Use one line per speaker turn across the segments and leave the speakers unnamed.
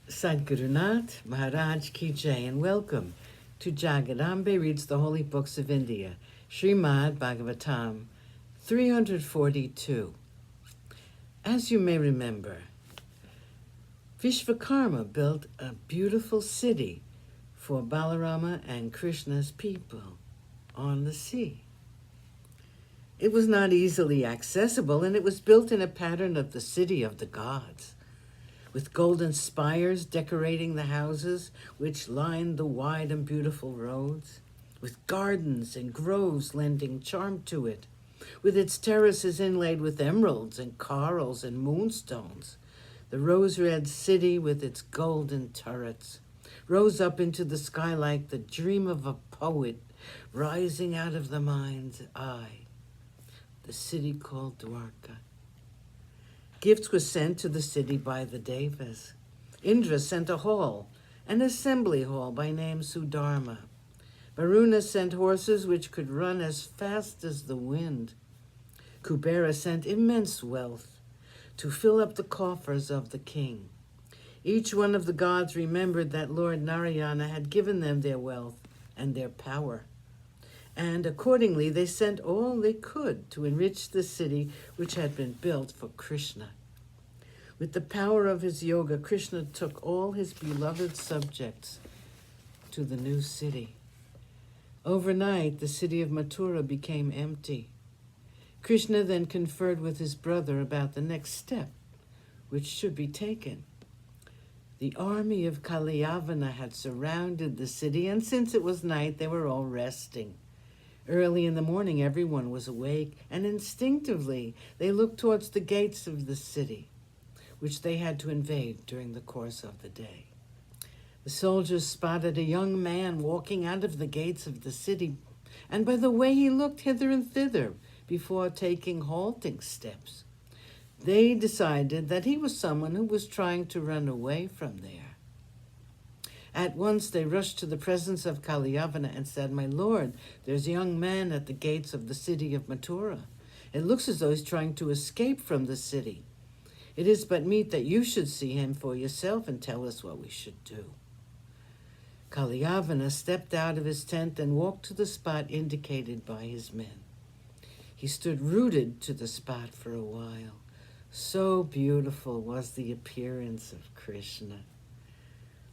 Sadhgurunath Maharaj Ki Jai, and welcome to Jagadambe Reads the Holy Books of India, ShrimadBhagavatam342. As you may remember, Vishvakarma built a beautiful city for Balarama and Krishna's people on the sea. It was not easily accessible, and it was built in a pattern of the city of the gods, with golden spires decorating the houses which lined the wide and beautiful roads, with gardens and groves lending charm to it, with its terraces inlaid with emeralds and corals and moonstones. The rose-red city with its golden turrets rose up into the sky like the dream of a poet rising out of the mind's eye. The city called Dwarka. Gifts were sent to the city by the Devas. Indra sent a hall, an assembly hall by name Sudharma. Varuna sent horses which could run as fast as the wind. Kubera sent immense wealth to fill up the coffers of the king. Each one of the gods remembered that Lord Narayana had given them their wealth and their power, and accordingly they sent all they could to enrich the city which had been built for Krishna. With the power of his yoga, Krishna took all his beloved subjects to the new city. Overnight, the city of Mathura became empty. Krishna then conferred with his brother about the next step, which should be taken. The army of Kalyavana had surrounded the city, and since it was night, they were all resting. Early in the morning, everyone was awake, and instinctively they looked towards the gates of the city, which they had to invade during the course of the day. The soldiers spotted a young man walking out of the gates of the city, and by the way he looked hither and thither before taking halting steps, they decided that he was someone who was trying to run away from there. At once they rushed to the presence of Kalyavana and said, "My lord, there's a young man at the gates of the city of Mathura. It looks as though he's trying to escape from the city. It is but meet that you should see him for yourself and tell us what we should do." Kalyavana stepped out of his tent and walked to the spot indicated by his men. He stood rooted to the spot for a while. So beautiful was the appearance of Krishna.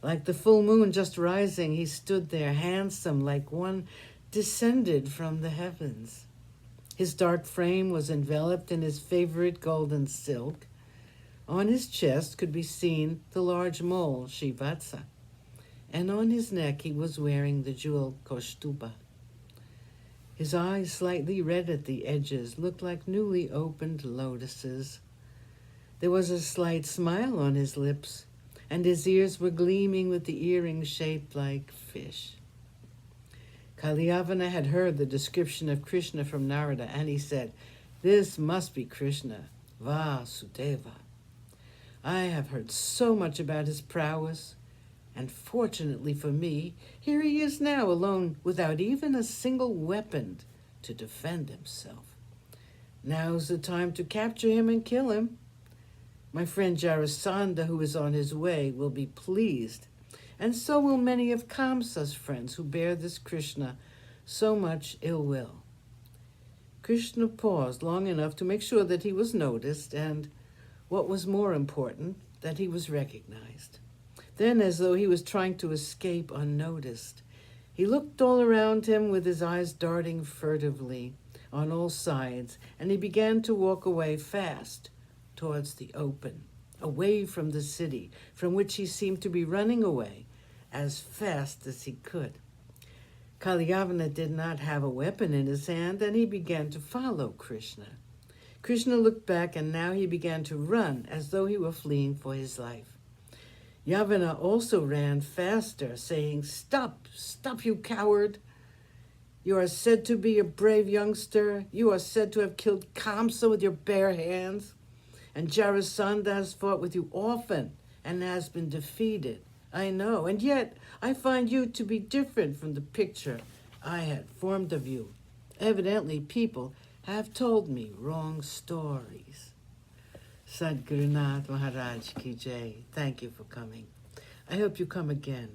Like the full moon just rising, he stood there, handsome like one descended from the heavens. His dark frame was enveloped in his favorite golden silk. On his chest could be seen the large mole, Shivatsa, and on his neck he was wearing the jewel Kaustuba. His eyes, slightly red at the edges, looked like newly opened lotuses. There was a slight smile on his lips, and his ears were gleaming with the earrings shaped like fish. Kalyavana had heard the description of Krishna from Narada, and he said, "This must be Krishna, Vasudeva. I have heard so much about his prowess, and fortunately for me, here he is now alone without even a single weapon to defend himself. Now's the time to capture him and kill him. My friend Jarasandha, who is on his way, will be pleased, and so will many of Kamsa's friends who bear this Krishna so much ill will." Krishna paused long enough to make sure that he was noticed, and, what was more important, that he was recognized. Then, as though he was trying to escape unnoticed, he looked all around him with his eyes darting furtively on all sides, and he began to walk away fast towards the open, away from the city, from which he seemed to be running away as fast as he could. Kalyavana did not have a weapon in his hand, and he began to follow Krishna. Krishna looked back, and now he began to run as though he were fleeing for his life. Yavana also ran faster, saying, "Stop, stop, you coward. You are said to be a brave youngster. You are said to have killed Kamsa with your bare hands. And Jarasandha has fought with you often and has been defeated. I know, and yet I find you to be different from the picture I had formed of you. Evidently, people have told me wrong stories." Sadhgurunath Maharaj Ki Jai. Thank you for coming. I hope you come again.